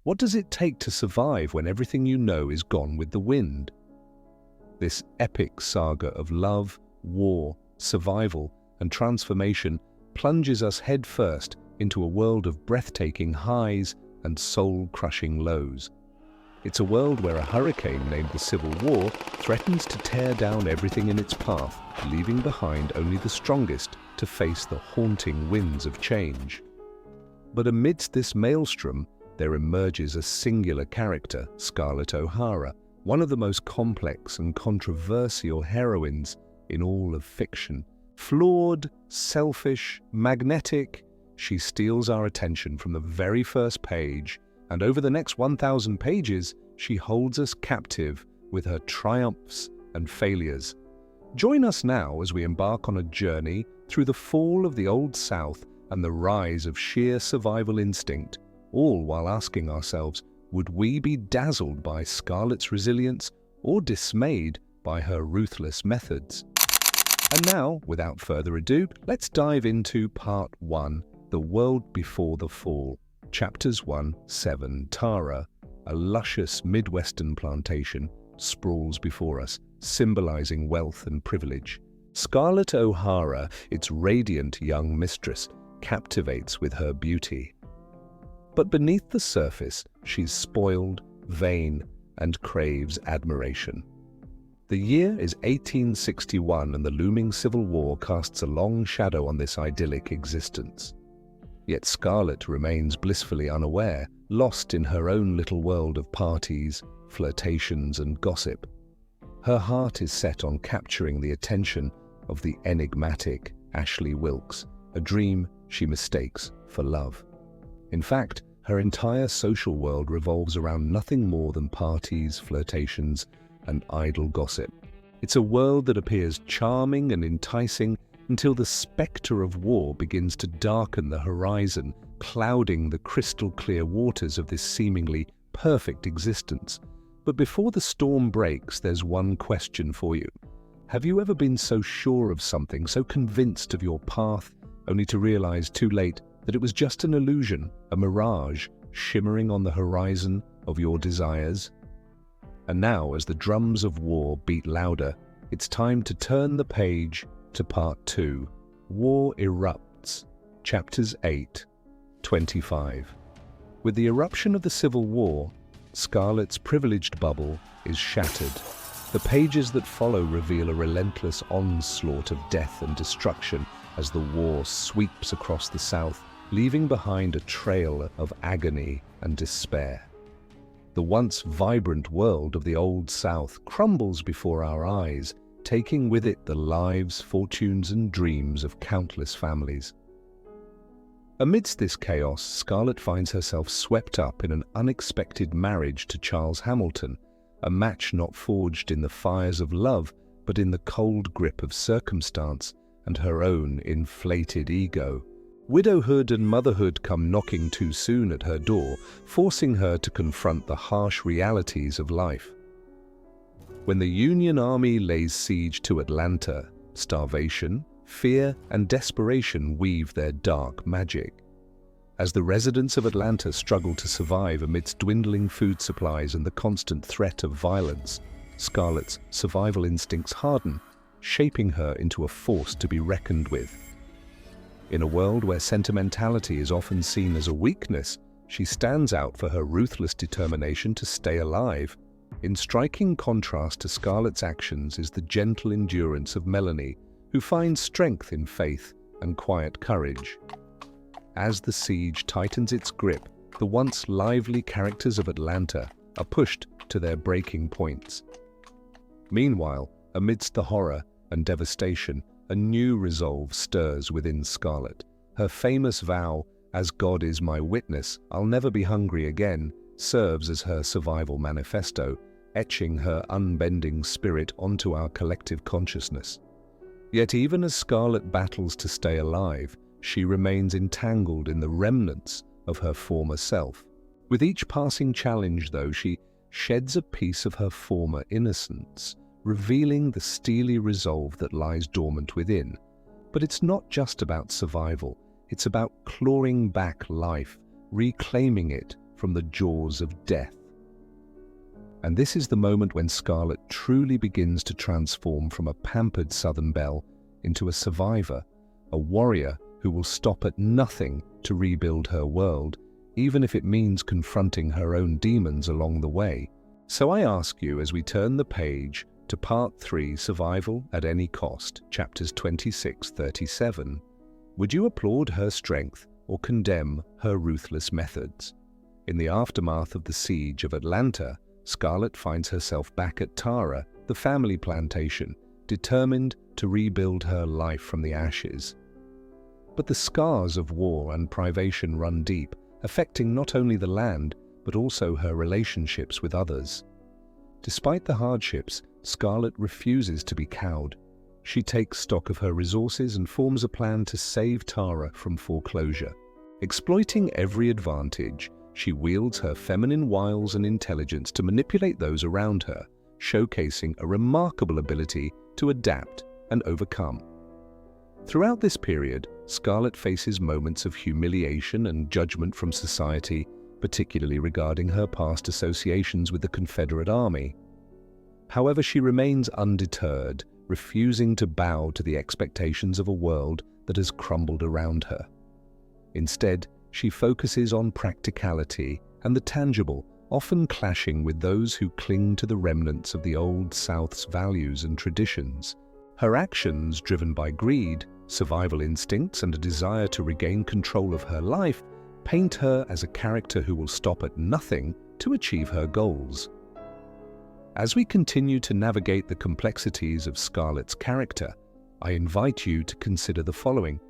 What does it take to survive when everything you know is gone with the wind? This epic saga of love, war, survival, and transformation plunges us headfirst into a world of breathtaking highs and soul-crushing lows. It's a world where a hurricane named the Civil War threatens to tear down everything in its path, leaving behind only the strongest to face the haunting winds of change. But amidst this maelstrom, there emerges a singular character, Scarlett O'Hara, one of the most complex and controversial heroines in all of fiction. Flawed, selfish, magnetic, she steals our attention from the very first page, and over the next 1,000 pages, she holds us captive with her triumphs and failures. Join us now as we embark on a journey through the fall of the Old South and the rise of sheer survival instinct, all while asking ourselves, would we be dazzled by Scarlett's resilience or dismayed by her ruthless methods? And now, without further ado, let's dive into Part 1, The World Before the Fall. Chapters 1-7. Tara, a luscious Midwestern plantation, sprawls before us, symbolizing wealth and privilege. Scarlett O'Hara, its radiant young mistress, captivates with her beauty. But beneath the surface, she's spoiled, vain, and craves admiration. The year is 1861, and the looming Civil War casts a long shadow on this idyllic existence. Yet Scarlett remains blissfully unaware, lost in her own little world of parties, flirtations, and gossip. Her heart is set on capturing the attention of the enigmatic Ashley Wilkes, a dream she mistakes for love. In fact, her entire social world revolves around nothing more than parties, flirtations, and idle gossip. It's a world that appears charming and enticing until the spectre of war begins to darken the horizon, clouding the crystal-clear waters of this seemingly perfect existence. But before the storm breaks, there's one question for you. Have you ever been so sure of something, so convinced of your path, only to realize too late that it was just an illusion, a mirage, shimmering on the horizon of your desires? And now, as the drums of war beat louder, it's time to turn the page to Part 2, War Erupts, Chapters 8-25. With the eruption of the Civil War, Scarlett's privileged bubble is shattered. The pages that follow reveal a relentless onslaught of death and destruction as the war sweeps across the South, leaving behind a trail of agony and despair. The once vibrant world of the Old South crumbles before our eyes, taking with it the lives, fortunes, and dreams of countless families. Amidst this chaos, Scarlett finds herself swept up in an unexpected marriage to Charles Hamilton, a match not forged in the fires of love, but in the cold grip of circumstance and her own inflated ego. Widowhood and motherhood come knocking too soon at her door, forcing her to confront the harsh realities of life. When the Union Army lays siege to Atlanta, starvation, fear, and desperation weave their dark magic. As the residents of Atlanta struggle to survive amidst dwindling food supplies and the constant threat of violence, Scarlett's survival instincts harden, shaping her into a force to be reckoned with. In a world where sentimentality is often seen as a weakness, she stands out for her ruthless determination to stay alive. In striking contrast to Scarlett's actions is the gentle endurance of Melanie, who finds strength in faith and quiet courage. As the siege tightens its grip, the once lively characters of Atlanta are pushed to their breaking points. Meanwhile, amidst the horror and devastation, a new resolve stirs within Scarlett. Her famous vow, "As God is my witness, I'll never be hungry again," serves as her survival manifesto, etching her unbending spirit onto our collective consciousness. Yet even as Scarlett battles to stay alive, she remains entangled in the remnants of her former self. With each passing challenge, though, she sheds a piece of her former innocence, revealing the steely resolve that lies dormant within. But it's not just about survival. It's about clawing back life, reclaiming it from the jaws of death. And this is the moment when Scarlett truly begins to transform from a pampered Southern belle into a survivor, a warrior who will stop at nothing to rebuild her world, even if it means confronting her own demons along the way. So I ask you, as we turn the page to Part 3, Survival at Any Cost, chapters 26-37, would you applaud her strength or condemn her ruthless methods? In the aftermath of the siege of Atlanta, Scarlett finds herself back at Tara, the family plantation, determined to rebuild her life from the ashes. But the scars of war and privation run deep, affecting not only the land, but also her relationships with others. Despite the hardships, Scarlett refuses to be cowed. She takes stock of her resources and forms a plan to save Tara from foreclosure. Exploiting every advantage, she wields her feminine wiles and intelligence to manipulate those around her, showcasing a remarkable ability to adapt and overcome. Throughout this period, Scarlett faces moments of humiliation and judgment from society, particularly regarding her past associations with the Confederate Army. However, she remains undeterred, refusing to bow to the expectations of a world that has crumbled around her. Instead, she focuses on practicality and the tangible, often clashing with those who cling to the remnants of the Old South's values and traditions. Her actions, driven by greed, survival instincts, and a desire to regain control of her life, paint her as a character who will stop at nothing to achieve her goals. As we continue to navigate the complexities of Scarlett's character, I invite you to consider the following.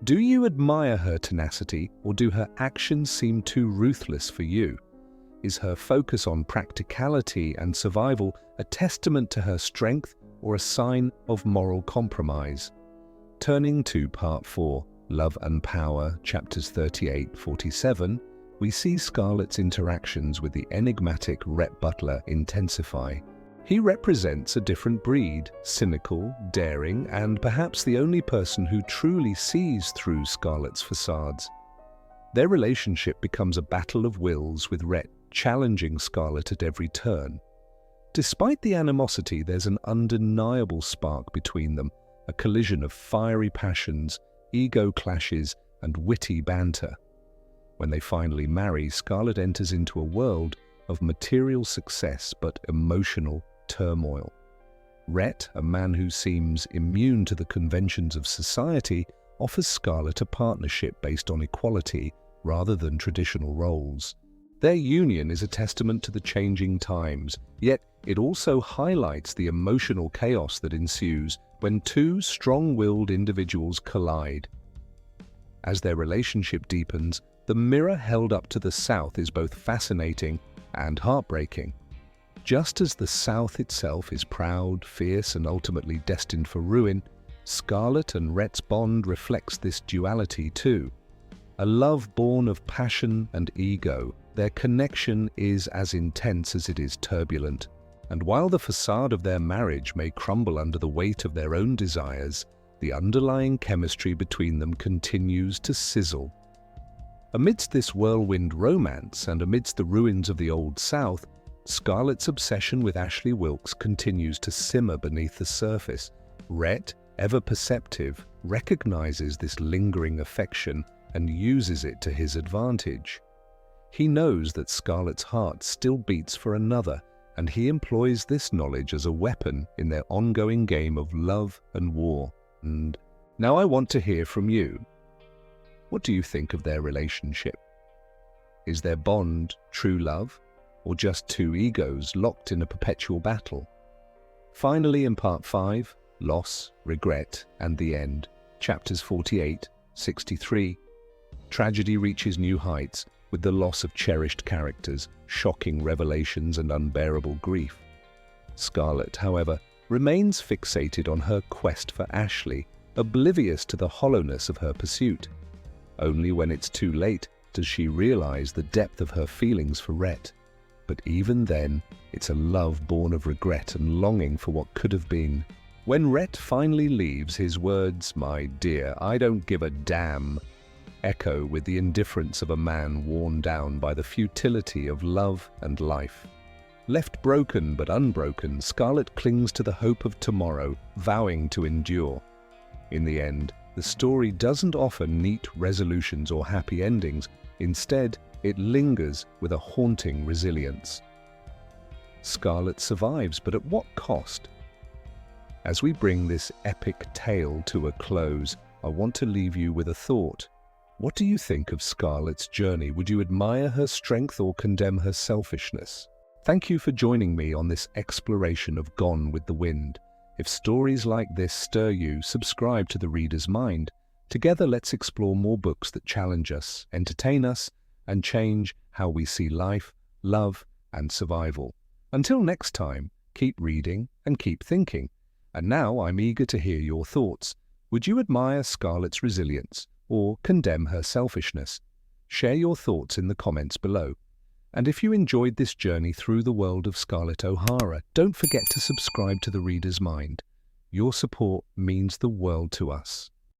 Do you admire her tenacity, or do her actions seem too ruthless for you? Is her focus on practicality and survival a testament to her strength or a sign of moral compromise? Turning to Part 4, Love and Power, chapters 38-47, we see Scarlett's interactions with the enigmatic Rhett Butler intensify. He represents a different breed, cynical, daring, and perhaps the only person who truly sees through Scarlett's facades. Their relationship becomes a battle of wills, with Rhett challenging Scarlett at every turn. Despite the animosity, there's an undeniable spark between them, a collision of fiery passions, ego clashes, and witty banter. When they finally marry, Scarlett enters into a world of material success but emotional turmoil. Rhett, a man who seems immune to the conventions of society, offers Scarlett a partnership based on equality rather than traditional roles. Their union is a testament to the changing times, yet it also highlights the emotional chaos that ensues when two strong-willed individuals collide. As their relationship deepens, the mirror held up to the South is both fascinating and heartbreaking. Just as the South itself is proud, fierce, and ultimately destined for ruin, Scarlett and Rhett's bond reflects this duality too. A love born of passion and ego, their connection is as intense as it is turbulent. And while the facade of their marriage may crumble under the weight of their own desires, the underlying chemistry between them continues to sizzle. Amidst this whirlwind romance and amidst the ruins of the Old South, Scarlett's obsession with Ashley Wilkes continues to simmer beneath the surface. Rhett, ever perceptive, recognizes this lingering affection and uses it to his advantage. He knows that Scarlett's heart still beats for another, and he employs this knowledge as a weapon in their ongoing game of love and war. And now I want to hear from you. What do you think of their relationship? Is their bond true love, or just two egos locked in a perpetual battle? Finally, in Part 5, Loss, Regret, and the End, chapters 48-63, tragedy reaches new heights with the loss of cherished characters, shocking revelations, and unbearable grief. Scarlett, however, remains fixated on her quest for Ashley, oblivious to the hollowness of her pursuit. Only when it's too late does she realize the depth of her feelings for Rhett. But even then, it's a love born of regret and longing for what could have been. When Rhett finally leaves, his words, "My dear, I don't give a damn," echo with the indifference of a man worn down by the futility of love and life. Left broken but unbroken, Scarlett clings to the hope of tomorrow, vowing to endure. In the end, the story doesn't offer neat resolutions or happy endings. Instead, it lingers with a haunting resilience. Scarlett survives, but at what cost? As we bring this epic tale to a close, I want to leave you with a thought. What do you think of Scarlett's journey? Would you admire her strength or condemn her selfishness? Thank you for joining me on this exploration of Gone with the Wind. If stories like this stir you, subscribe to The Reader's Mind. Together, let's explore more books that challenge us, entertain us, and change how we see life, love, and survival. Until next time, keep reading and keep thinking. And now I'm eager to hear your thoughts. Would you admire Scarlett's resilience or condemn her selfishness? Share your thoughts in the comments below. And if you enjoyed this journey through the world of Scarlett O'Hara, don't forget to subscribe to The Reader's Mind. Your support means the world to us.